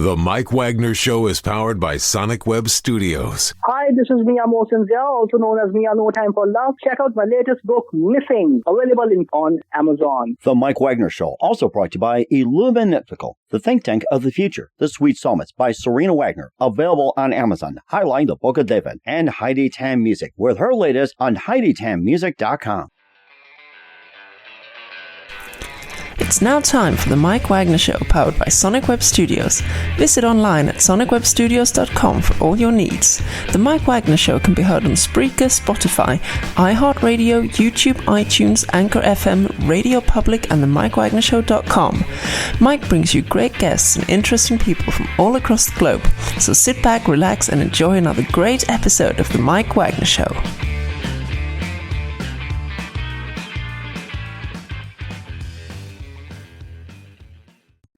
The Mike Wagner Show is powered by Sonic Web Studios. Hi, this is Mia Mosinzia, also known as Mia No Time for Love. Check out my latest book, Missing, available on Amazon. The Mike Wagner Show, also brought to you by Illuminatical, the think tank of the future. The Sweet Psalmist by Serena Wagner, available on Amazon, highlighting the Book of David, and Heidi Tam Music, with her latest on HeidiTamMusic.com. It's now time for the Mike Wagner Show, powered by Sonic Web Studios. Visit online at sonicwebstudios.com for all your needs. The Mike Wagner Show can be heard on Spreaker, Spotify, iHeartradio, YouTube, iTunes, Anchor FM, Radio Public, and the mikewagnershow.com. Mike brings you great guests and interesting people from all across the globe. So sit back, relax, and enjoy another great episode of the Mike Wagner Show.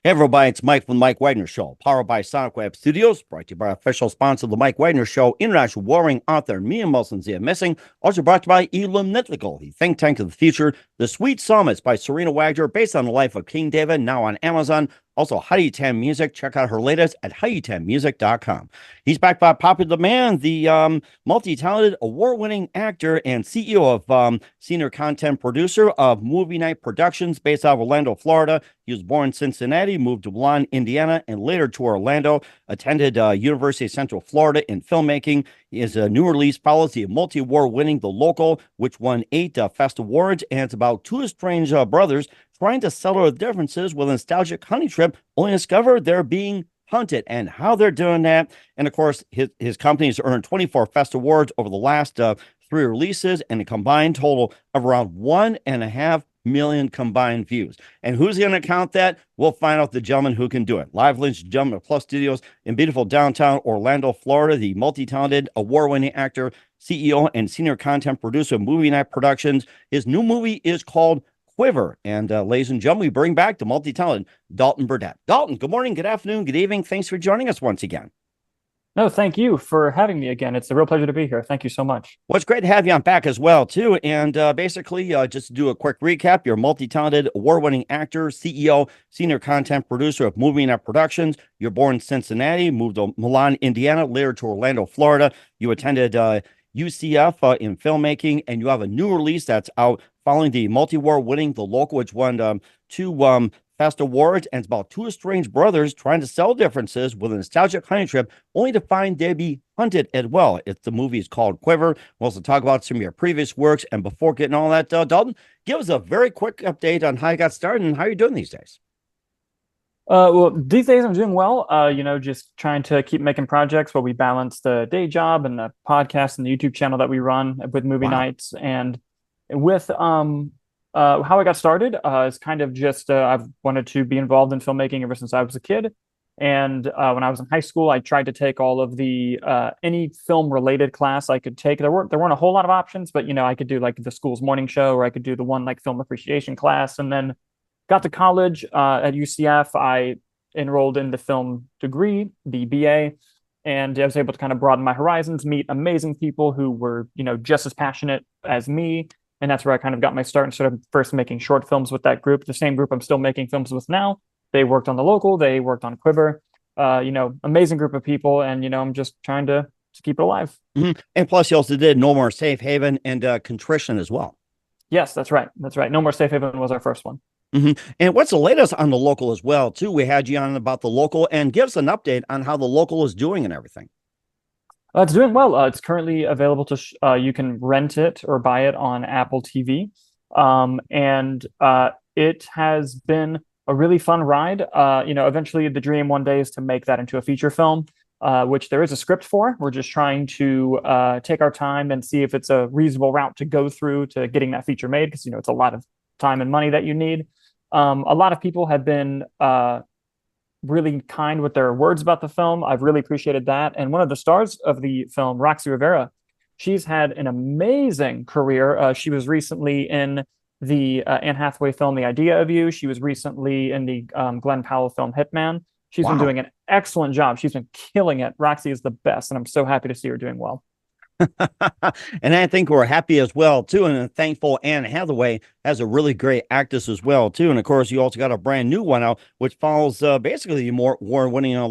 Hey everybody, it's Mike from the Mike Wagner Show, powered by Sonic Web Studios, brought to you by our official sponsor of the Mike Wagner Show, international warring author Mia Mosinzia Missing, also brought to you by Illuminatical, the think tank of the future, The Sweet Psalmist by Serena Wagner, based on the life of King David, now on Amazon. Also, Heidi Tam Music. Check out her latest at HeidiTamMusic.com. He's backed by popular demand, the multi-talented, award-winning actor and CEO of senior content producer of Movie Night Productions, based out of Orlando, Florida. He was born in Cincinnati, moved to Milan, Indiana, and later to Orlando. Attended University of Central Florida in filmmaking. His new release follows the multi-award-winning The Local, which won 8 Fest Awards, and it's about two estranged brothers trying to settle their differences with a nostalgic hunting trip, only discover they're being hunted and how they're doing that. And of course, his company has earned 24 Fest Awards over the last 3 releases, and a combined total of around 1.5 million combined views. And who's going to count that? We'll find out the gentleman who can do it. Live Lynch Gentleman Plus Studios in beautiful downtown Orlando, Florida, the multi-talented, award-winning actor, CEO, and senior content producer of Movie Night Productions. His new movie is called Quiver. And ladies and gentlemen, we bring back the multi-talented Dalton Burdette. Dalton, good morning, good afternoon, good evening. Thanks for joining us once again. No, thank you for having me again. It's a real pleasure to be here. Thank you so much. Well, it's great to have you on back as well, too. And basically, just to do a quick recap, you're a multi-talented, award-winning actor, CEO, senior content producer of Movie Night Productions. You're born in Cincinnati, moved to Milan, Indiana, later to Orlando, Florida. You attended UCF in filmmaking, and you have a new release that's out following the multi-award winning The Local, which won 2 Fest Awards, and it's about two estranged brothers trying to settle differences with a nostalgic hunting trip, only to find they'd be hunted as well. The movie is called Quiver. We'll also talk about some of your previous works, and before getting all that, Dalton, give us a very quick update on how you got started and how you're doing these days. Well, these days I'm doing well, just trying to keep making projects where we balance the day job and the podcast and the YouTube channel that we run with Movie Nights. And with how I got started is kind of just I've wanted to be involved in filmmaking ever since I was a kid. And when I was in high school, I tried to take all of the any film related class I could take. There weren't a whole lot of options, but I could do like the school's morning show, or I could do the one like film appreciation class. And then got to college at UCF. I enrolled in the film degree, the BA, and I was able to kind of broaden my horizons, meet amazing people who were just as passionate as me. And that's where I kind of got my start and started first making short films with that group, the same group I'm still making films with now. They worked on The Local, they worked on Quiver, amazing group of people. And, I'm just trying to keep it alive. Mm-hmm. And plus you also did No More Safe Haven and Contrition as well. Yes, that's right. That's right. No More Safe Haven was our first one. Mm-hmm. And what's the latest on The Local as well, too? We had you on about The Local, and give us an update on how The Local is doing and everything. It's doing well. It's currently available to you can rent it or buy it on Apple TV. And it has been a really fun ride. Eventually the dream one day is to make that into a feature film, which there is a script for. We're just trying to take our time and see if it's a reasonable route to go through to getting that feature made, because, it's a lot of time and money that you need. A lot of people have been really kind with their words about the film. I've really appreciated that. And one of the stars of the film, Roxy Rivera, she's had an amazing career. She was recently in the Anne Hathaway film, The Idea of You. She was recently in the Glenn Powell film, Hitman. She's been doing an excellent job. She's been killing it. Roxy is the best, and I'm so happy to see her doing well. And I think we're happy as well, too. And thankful Anne Hathaway has a really great actress as well, too. And of course, you also got a brand new one out, which follows basically the more award-winning The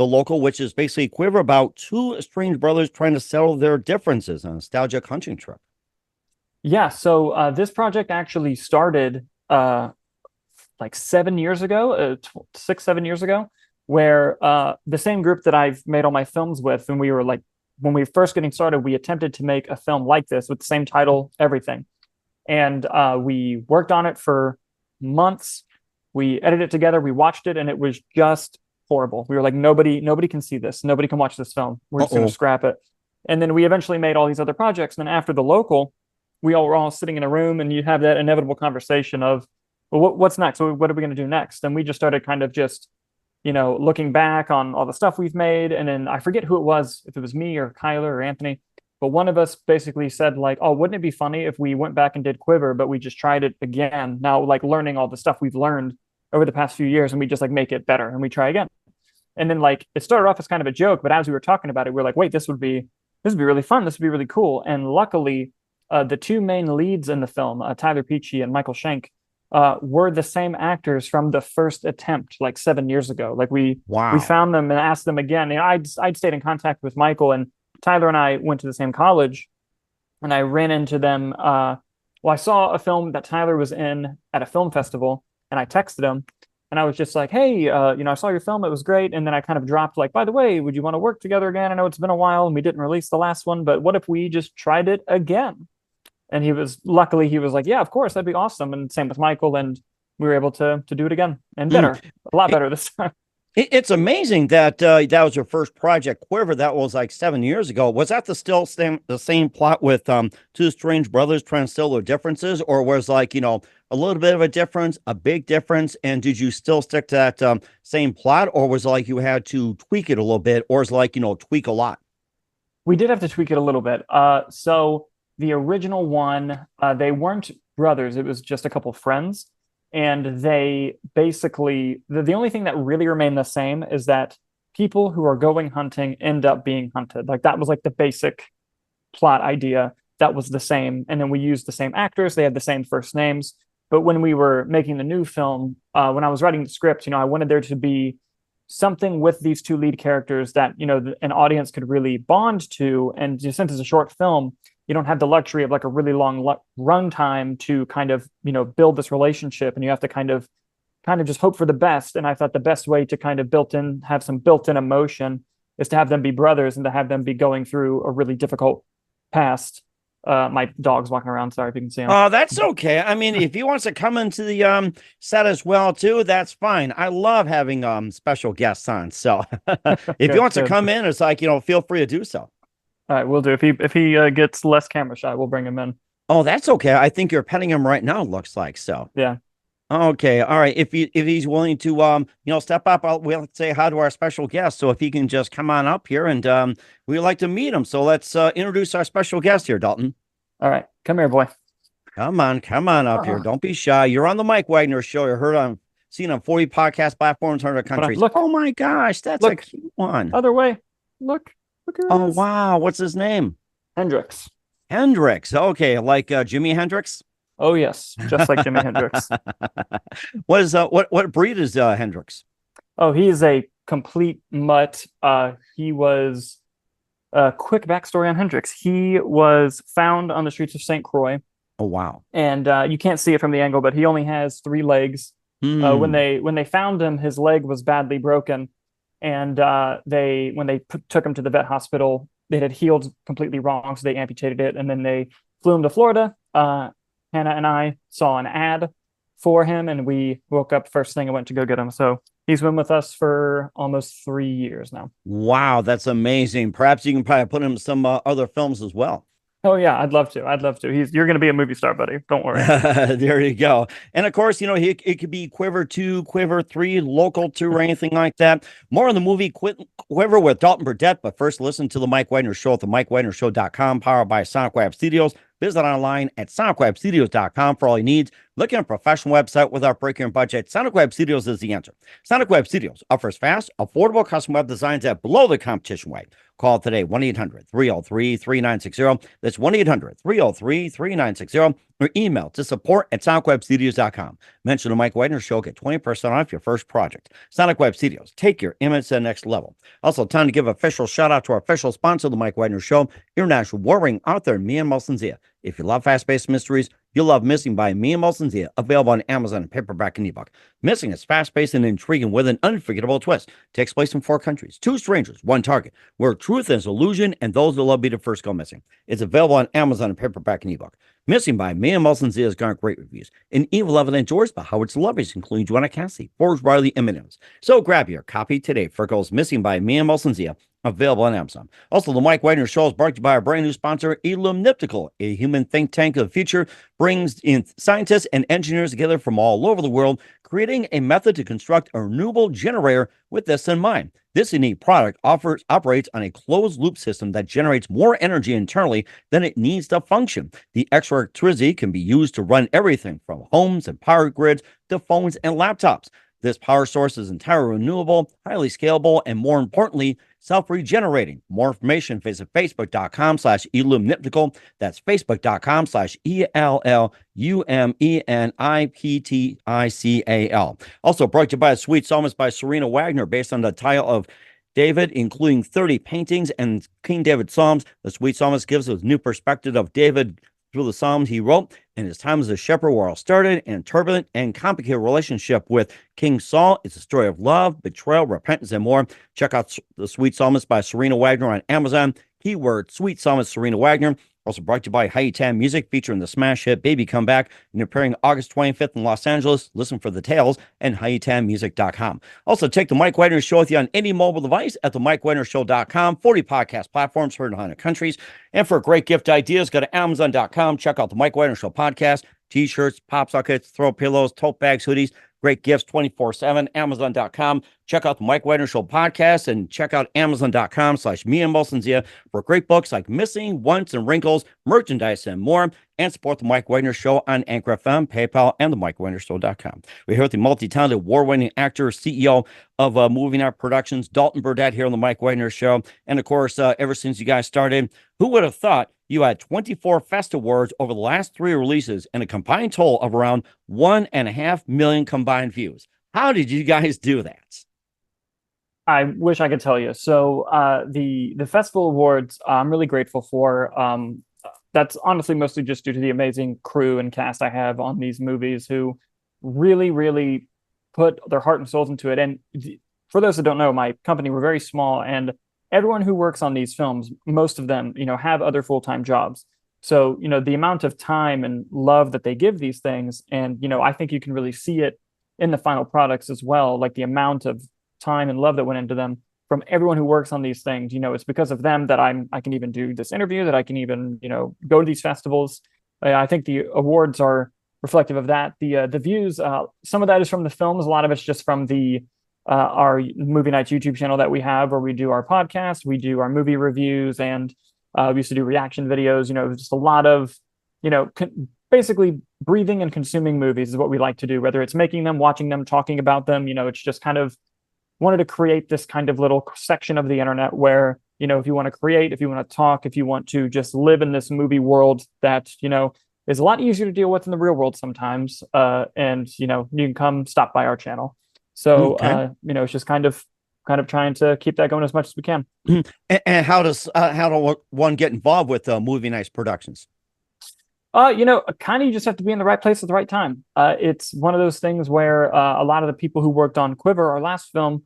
Local, which is basically Quiver, about two estranged brothers trying to settle their differences on a nostalgic hunting trip. Yeah, so this project actually started like 7 years ago, 6, 7 years ago, where the same group that I've made all my films with, and when we were first getting started, we attempted to make a film like this with the same title, everything. And we worked on it for months. We edited it together, we watched it, and it was just horrible. We were like, nobody can see this. Nobody can watch this film. We're just going to scrap it. And then we eventually made all these other projects. And then after The Local, we all were all sitting in a room, and you have that inevitable conversation of, well, what's next? What are we going to do next? And we just started kind of just, looking back on all the stuff we've made. And then I forget who it was, if it was me or Kyler or Anthony, but one of us basically said like, oh, wouldn't it be funny if we went back and did Quiver, but we just tried it again, now like learning all the stuff we've learned over the past few years, and we just like make it better and we try again. And then like it started off as kind of a joke, but as we were talking about it, we were like, wait, this would be really fun. This would be really cool. And luckily, the two main leads in the film, Tyler Peachy and Michael Schenk, were the same actors from the first attempt, like 7 years ago. Like we found them and asked them again. I'd stayed in contact with Michael, and Tyler and I went to the same college, and I ran into them. I saw a film that Tyler was in at a film festival, and I texted him, and I was just like, hey, I saw your film. It was great. And then I kind of dropped like, by the way, would you want to work together again? I know it's been a while and we didn't release the last one, but what if we just tried it again? And luckily he was like, yeah, of course, that'd be awesome. And same with Michael. And we were able to do it again, and better, a lot better this time. It's amazing that that was your first project, Quiver. That was like 7 years ago. Was that the same plot with two strange brothers trying to settle their differences, or was like, a little bit of a difference, a big difference? And did you still stick to that same plot, or was it like you had to tweak it a little bit, or is like, tweak a lot? We did have to tweak it a little bit. So the original one, they weren't brothers. It was just a couple friends. And they basically, the only thing that really remained the same is that people who are going hunting end up being hunted. Like that was like the basic plot idea. That was the same. And then we used the same actors. They had the same first names. But when we were making the new film, when I was writing the script, I wanted there to be something with these two lead characters that, an audience could really bond to. And since it's a short film, you don't have the luxury of like a really long run time to kind of, build this relationship, and you have to kind of just hope for the best. And I thought the best way to kind of have some built-in emotion is to have them be brothers and to have them be going through a really difficult past. My dog's walking around. Sorry if you can see him. Oh, that's okay. I mean, if he wants to come into the set as well too, that's fine. I love having special guests on. So if he wants to come in, it's like, feel free to do so. All right, we'll do. If he gets less camera shy, we'll bring him in. Oh, that's okay. I think you're petting him right now, looks like. So yeah. Okay. All right. If he's willing to step up, we'll say hi to our special guest. So if he can just come on up here, and we'd like to meet him. So let's introduce our special guest here, Dalton. All right. Come here, boy. Come on up here. Don't be shy. You're on the Mike Wagner Show. You're seen on 40 podcast platforms, 100 countries. Look. Oh my gosh, that's a cute one. Other way. Look at Oh this. wow, what's his name? Hendrix. Okay, like Jimi Hendrix. Oh yes, just like Jimi Hendrix. What breed is Hendrix? Oh, he is a complete mutt. He was a quick backstory on Hendrix. He was found on the streets of St. Croix. Oh wow! And you can't see it from the angle, but he only has 3 legs. When they found him, his leg was badly broken, and when they took him to the vet hospital, it had healed completely wrong, so they amputated it, and then they flew him to Florida. Hannah and I saw an ad for him, and we woke up first thing and went to go get him. So he's been with us for almost 3 years now. Wow, that's amazing. Perhaps you can probably put him in some other films as well. Oh yeah, I'd love to. You're going to be a movie star, buddy. Don't worry. There you go. And of course, it could be Quiver 2, Quiver 3, Local 2, or anything like that. More on the movie Quiver with Dalton Burdette. But first, listen to the Mike Wagner Show at the mikewagnershow.com, powered by Sonic Web Studios. Visit online at sonicwebstudios.com for all your needs. Look at a professional website with our breaker and budget. Sonic Web Studios is the answer. Sonic Web Studios offers fast, affordable custom web designs at below the competition rate. Call today, 1-800-303-3960. That's 1-800-303-3960. Or email to support@sonicwebstudios.com. Mention the Mike Wagner Show, get 20% off your first project. Sonic Web Studios, take your image to the next level. Also, time to give an official shout out to our official sponsor of the Mike Wagner Show, international warring author Mia Molson-Zia. If you love fast-paced mysteries, you'll love Missing by Mia Molson-Zia, available on Amazon in paperback and ebook. Missing is fast-paced and intriguing with an unforgettable twist. Takes place in 4 countries, 2 strangers, 1 target, where truth is illusion and those who love be the first go missing. It's available on Amazon in paperback and ebook. Missing by Mia Molson-Zia has garnered great reviews. An evil evident endorsed by Howard celebrities, including Joanna Cassidy, Forbes Riley, and Minims. So grab your copy today for Goes Missing by Mia Molson-Zia, available on Amazon. Also, the Mike Wagner Show is brought to you by our brand new sponsor, Illumniptical, a human think tank of the future, brings in scientists and engineers together from all over the world, creating a method to construct a renewable generator with this in mind. This unique product operates on a closed loop system that generates more energy internally than it needs to function. The extra electricity can be used to run everything from homes and power grids to phones and laptops. This power source is entirely renewable, highly scalable, and more importantly, self-regenerating. More information, visit facebook.com/illumniptical. That's facebook.com/ELLUMENIPTICAL. Also brought to you by Sweet Psalmist by Serena Wagner, based on the title of David, including 30 paintings and King David Psalms. The Sweet Psalmist gives us a new perspective of David through the Psalms he wrote and his time as a shepherd, where all started, and turbulent and complicated relationship with King Saul. It's a story of love, betrayal, repentance, and more. Check out The Sweet Psalmist by Serena Wagner on Amazon. Keyword Sweet Psalmist Serena Wagner. Also brought to you by Hi-Tan Music, featuring the smash hit Baby Come Back, and appearing August 25th in Los Angeles. Listen for the tales and hightanmusic.com. Also, take the Mike Wagner Show with you on any mobile device at the mikewagnershow.com. 40 podcast platforms, heard in 100 countries. And for great gift ideas, go to amazon.com. Check out the Mike Wagner Show podcast, t-shirts, pop sockets, throw pillows, tote bags, hoodies. Great gifts 24/7, amazon.com. Check out the Mike Wagner Show podcast and check out amazon.com/Mia Molson-Zia for great books like Missing, Once, and Wrinkles, merchandise, and more. And support the Mike Wagner Show on Anchor FM, PayPal, and the mikewagnershow.com. We're here with the multi-talented, award-winning actor, CEO of Movie Night Productions, Dalton Burdette, here on the Mike Wagner Show. And of course, ever since you guys started, who would have thought you had 24 Fest Awards over the last 3 releases and a combined total of around 1.5 million combined views? How did you guys do that? I wish I could tell you. So the festival awards, I'm really grateful for. That's honestly mostly just due to the amazing crew and cast I have on these movies, who really, really put their heart and souls into it. And for those that don't know, my company, we're very small, and everyone who works on these films, most of them, have other full-time jobs. So, the amount of time and love that they give these things, and, I think you can really see it in the final products as well, like the amount of time and love that went into them from everyone who works on these things. It's because of them that I can even do this interview, that I can even, go to these festivals. I think the awards are reflective of that. The views, some of that is from the films. A lot of it's just from our Movie Nights YouTube channel that we have, where we do our podcast, we do our movie reviews, and we used to do reaction videos. Just a lot of, basically breathing and consuming movies is what we like to do, whether it's making them, watching them, talking about them. It's just kind of wanted to create this kind of little section of the internet where, if you want to create, if you want to talk, if you want to just live in this movie world that, is a lot easier to deal with in the real world sometimes. And, you can come stop by our channel. So, Okay. It's just kind of trying to keep that going as much as we can. And how does one get involved with Movie Nights Productions? Kind of you just have to be in the right place at the right time. It's one of those things where a lot of the people who worked on Quiver, our last film,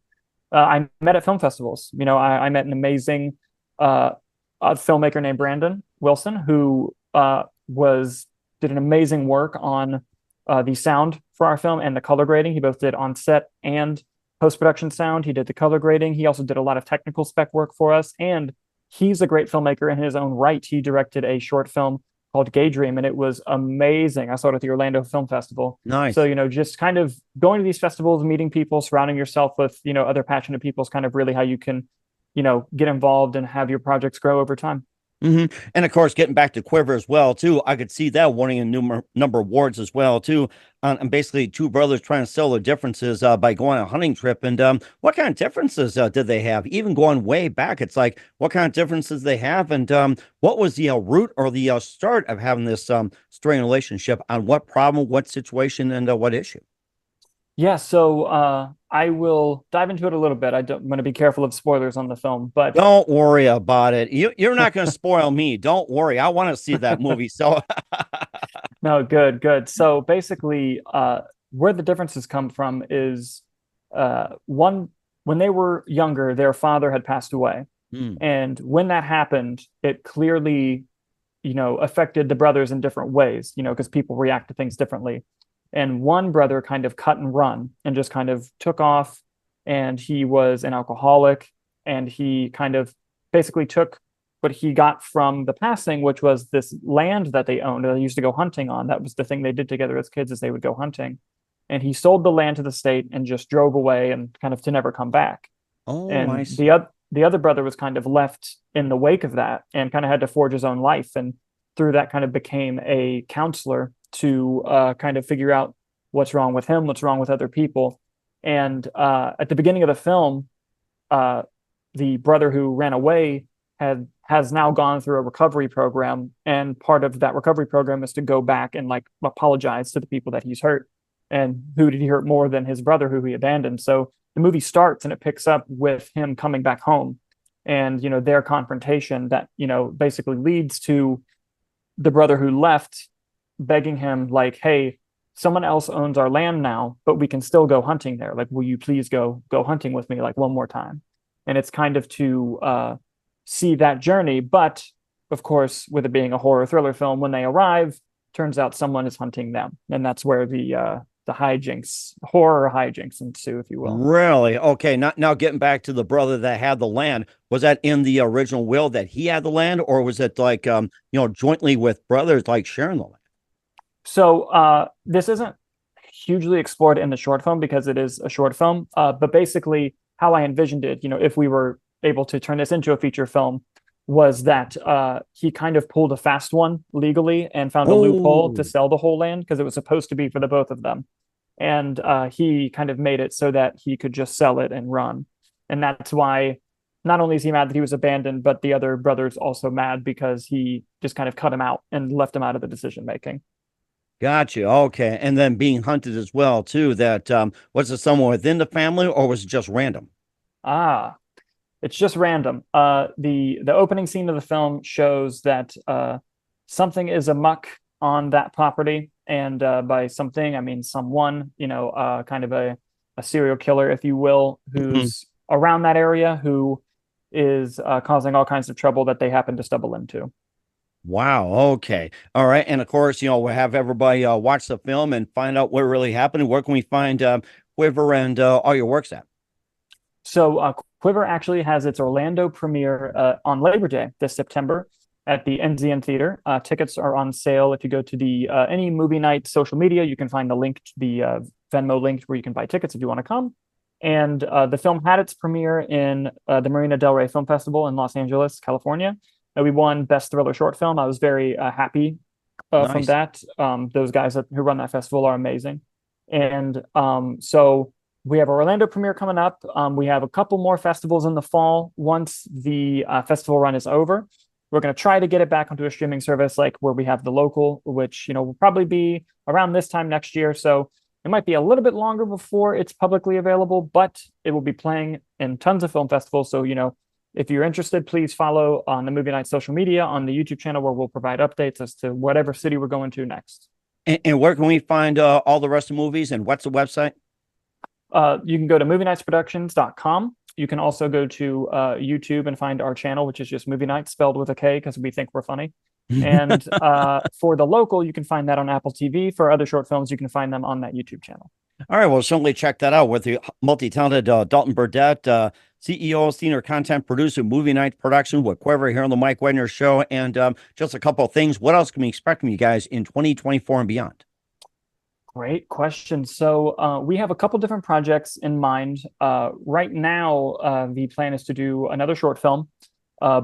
I met at film festivals. I met an amazing filmmaker named Brandon Wilson, who did an amazing work on the sound for our film and the color grading. He both did on set and post-production sound. He did the color grading. He also did a lot of technical spec work for us. And he's a great filmmaker in his own right. He directed a short film called Gay Dream, and it was amazing. I saw it at the Orlando Film Festival. Nice. So, just kind of going to these festivals, meeting people, surrounding yourself with, other passionate people is kind of really how you can, get involved and have your projects grow over time. And of course, getting back to Quiver as well, too, I could see that winning a number of awards as well, too. And basically, two brothers trying to sell their differences by going on a hunting trip. And what kind of differences did they have? Even going way back, it's like, what kind of differences they have? And what was the root or the start of having this strained relationship? On what problem, what situation, and what issue? Yeah, so I will dive into it a little bit. I'm going to be careful of spoilers on the film, but don't worry about it. You're not going to spoil me. Don't worry. I want to see that movie. So no, good. So basically, where the differences come from is one, when they were younger, their father had passed away. And when that happened, it clearly, affected the brothers in different ways, because people react to things differently. And one brother kind of cut and run and just kind of took off, and he was an alcoholic, and he kind of basically took what he got from the passing, which was this land that they owned. They used to go hunting on. That was the thing they did together as kids, is they would go hunting. And he sold the land to the state and just drove away and kind of to never come back. And I see. the other brother was kind of left in the wake of that and kind of had to forge his own life. And through that kind of became a counselor to kind of figure out what's wrong with him, what's wrong with other people. And at the beginning of the film, the brother who ran away has now gone through a recovery program. And part of that recovery program is to go back and like apologize to the people that he's hurt. And who did he hurt more than his brother who he abandoned? So the movie starts and it picks up with him coming back home and, their confrontation that, basically leads to the brother who left begging him like, hey, someone else owns our land now, but we can still go hunting there. Like, will you please go hunting with me like one more time? And it's kind of to see that journey. But of course, with it being a horror thriller film, when they arrive, turns out someone is hunting them. And that's where the horror hijinks ensue, if you will. Really? Okay. Now getting back to the brother that had the land, was that in the original will that he had the land, or was it like, jointly with brothers, like sharing the land? So this isn't hugely explored in the short film because it is a short film. But basically how I envisioned it, if we were able to turn this into a feature film, was that he kind of pulled a fast one legally and found a loophole to sell the whole land because it was supposed to be for the both of them. And he kind of made it so that he could just sell it and run. And that's why not only is he mad that he was abandoned, but the other brother's also mad because he just kind of cut him out and left him out of the decision making. Gotcha. Okay. And then being hunted as well, too. That was it someone within the family, or was it just random? It's just random. The opening scene of the film shows that something is amok on that property, and by something I mean someone, kind of a serial killer, if you will, who's around that area, who is causing all kinds of trouble that they happen to stumble into. Wow. Okay. All right. And of course, we'll have everybody watch the film and find out what really happened. Where can we find Quiver and all your works at? So Quiver actually has its Orlando premiere on Labor Day this September at the NZN Theater. Tickets are on sale. If you go to the any movie night social media, you can find the Venmo link where you can buy tickets if you want to come. And the film had its premiere in the Marina del Rey Film Festival in Los Angeles, California. We won Best Thriller Short Film. I was very happy from that. Those guys who run that festival are amazing. And so we have our Orlando premiere coming up. We have a couple more festivals in the fall. Once the festival run is over, we're going to try to get it back onto a streaming service like where we have The Local, which will probably be around this time next year. So it might be a little bit longer before it's publicly available, but it will be playing in tons of film festivals. So, if you're interested, please follow on the Movie Night social media on the YouTube channel where we'll provide updates as to whatever city we're going to next. And where can we find all the rest of the movies, and what's the website? You can go to movieknightsproductions.com. You can also go to YouTube and find our channel, which is just Movie Night spelled with a K because we think we're funny. And for The Local, you can find that on Apple TV. For other short films, you can find them on that YouTube channel. All right, well, certainly check that out with the multi-talented Dalton Burdette, CEO, senior content producer, Movie Night Production with Quiver here on the Mike Wagner Show. And just a couple of things. What else can we expect from you guys in 2024 and beyond? Great question. So we have a couple different projects in mind. Right now, the plan is to do another short film.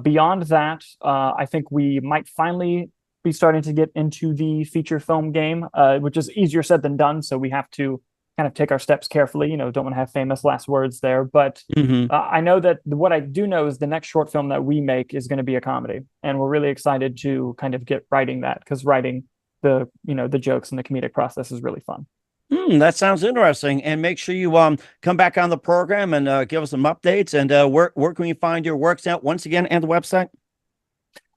Beyond that, I think we might finally be starting to get into the feature film game, which is easier said than done. So we have to kind of take our steps carefully. Don't want to have famous last words there. But I know that what I do know is the next short film that we make is going to be a comedy. And we're really excited to kind of get writing that, because writing the jokes and the comedic process is really fun. That sounds interesting. And make sure you come back on the program and give us some updates. And where can we find your works at once again, and the website?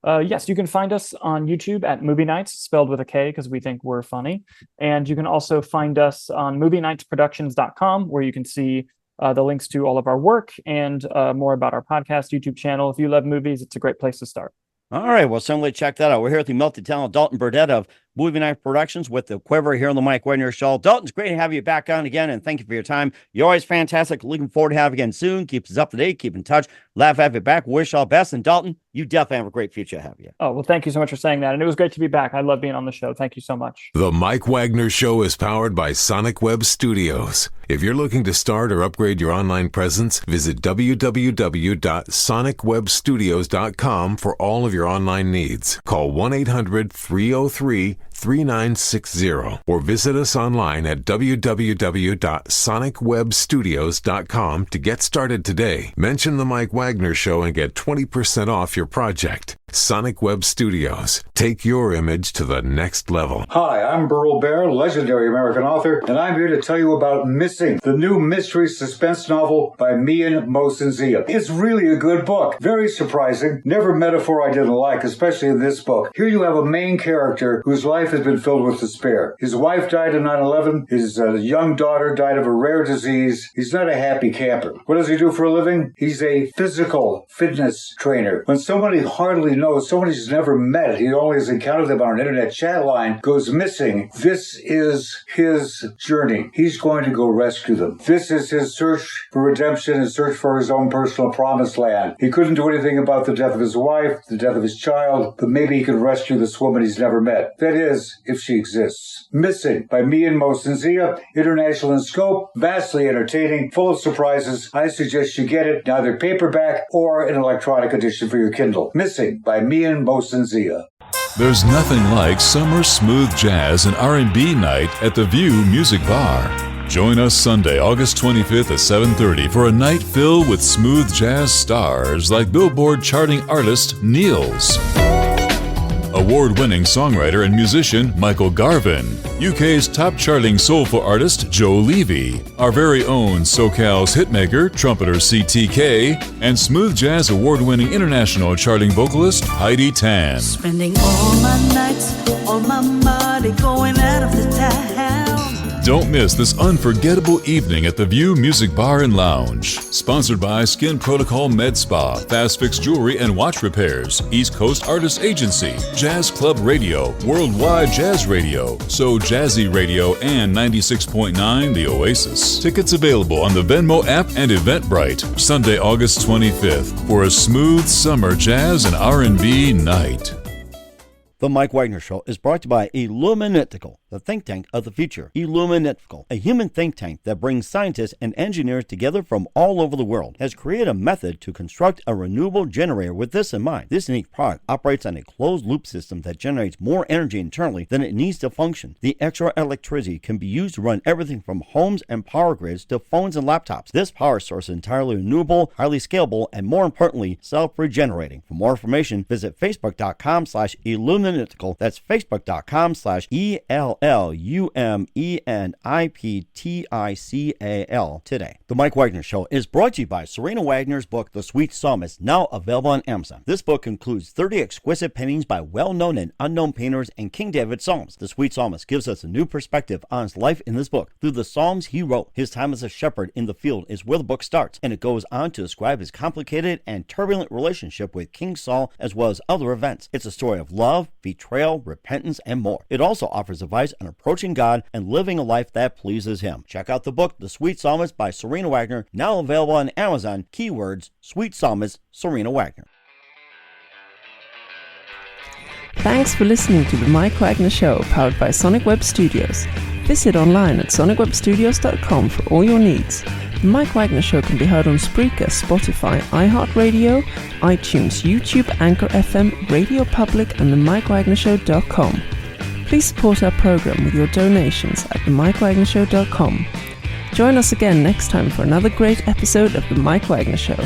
Yes, you can find us on YouTube at Movie Nights, spelled with a K because we think we're funny. And you can also find us on movieknightsproductions.com, where you can see the links to all of our work and more about our podcast, YouTube channel. If you love movies, it's a great place to start. All right, well, certainly check that out. We're here with the multi-talented Dalton Burdette of Movie Nights Productions with the Quiver here on the Mike Wagner Show. Dalton, it's great to have you back on again, and thank you for your time. You're always fantastic. Looking forward to having you again soon. Keep us up to date. Keep in touch. Laugh, have you back. Wish all best. And Dalton, you definitely have a great future ahead of you. Oh, well, thank you so much for saying that. And it was great to be back. I love being on the show. Thank you so much. The Mike Wagner Show is powered by Sonic Web Studios. If you're looking to start or upgrade your online presence, visit www.sonicwebstudios.com for all of your online needs. Call 1-800-303-3960 or visit us online at www.sonicwebstudios.com to get started today. Mention the Mike Wagner Show and get 20% off your project. Sonic Web Studios. Take your image to the next level. Hi, I'm Burl Bear, legendary American author, and I'm here to tell you about Missing, the new mystery suspense novel by Mian Mosensia. It's really a good book. Very surprising. Never metaphor I didn't like, especially in this book. Here you have a main character whose life has been filled with despair. His wife died in 9/11. His young daughter died of a rare disease. He's not a happy camper. What does he do for a living? He's a physical fitness trainer. When somebody hardly knows, somebody he's never met, he only has encountered them on an internet chat line, goes missing, this is his journey. He's going to go rescue them. This is his search for redemption, his search for his own personal promised land. He couldn't do anything about the death of his wife, the death of his child, but maybe he could rescue this woman he's never met. That is, if she exists. Missing by Mian Mosensia, international in scope, vastly entertaining, full of surprises. I suggest you get it, neither paperback or an electronic edition for your Kindle. Missing by Mian Mosensia. There's nothing like summer smooth jazz and R&B night at the View Music Bar. Join us Sunday, August 25th at 7:30 for a night filled with smooth jazz stars like Billboard charting artist Niels, award-winning songwriter and musician Michael Garvin, UK's top charting soulful artist Joe Levy, our very own SoCal's hitmaker trumpeter CTK, and smooth jazz award-winning international charting vocalist Heidi Tan. Spending all my nights, all my money going out of the town. Don't miss this unforgettable evening at the View Music Bar and Lounge. Sponsored by Skin Protocol Med Spa, Fast Fix Jewelry and Watch Repairs, East Coast Artist Agency, Jazz Club Radio, Worldwide Jazz Radio, So Jazzy Radio, and 96.9 The Oasis. Tickets available on the Venmo app and Eventbrite. Sunday, August 25th for a smooth summer jazz and R&B night. The Mike Wagner Show is brought to you by Illuminatical, the think tank of the future. Illuminatical, a human think tank that brings scientists and engineers together from all over the world, has created a method to construct a renewable generator with this in mind. This unique product operates on a closed-loop system that generates more energy internally than it needs to function. The extra electricity can be used to run everything from homes and power grids to phones and laptops. This power source is entirely renewable, highly scalable, and more importantly, self-regenerating. For more information, visit facebook.com/illuminatical. That's facebook.com/ELLUMENIPTICAL today. The Mike Wagner Show is brought to you by Serena Wagner's book, The Sweet Psalmist, now available on Amazon. This book includes 30 exquisite paintings by well-known and unknown painters and King David Psalms. The Sweet Psalmist gives us a new perspective on his life in this book. Through the Psalms he wrote, his time as a shepherd in the field is where the book starts, and it goes on to describe his complicated and turbulent relationship with King Saul as well as other events. It's a story of love, betrayal, repentance, and more. It also offers advice on approaching God and living a life that pleases Him. Check out the book, The Sweet Psalmist by Serena Wagner, now available on Amazon. Keywords, Sweet Psalmist, Serena Wagner. Thanks for listening to the Mike Wagner Show, powered by Sonic Web Studios. Visit online at sonicwebstudios.com for all your needs. The Mike Wagner Show can be heard on Spreaker, Spotify, iHeartRadio, iTunes, YouTube, Anchor FM, Radio Public, and themikewagnershow.com. Please support our program with your donations at themikewagnershow.com. Join us again next time for another great episode of The Mike Wagner Show.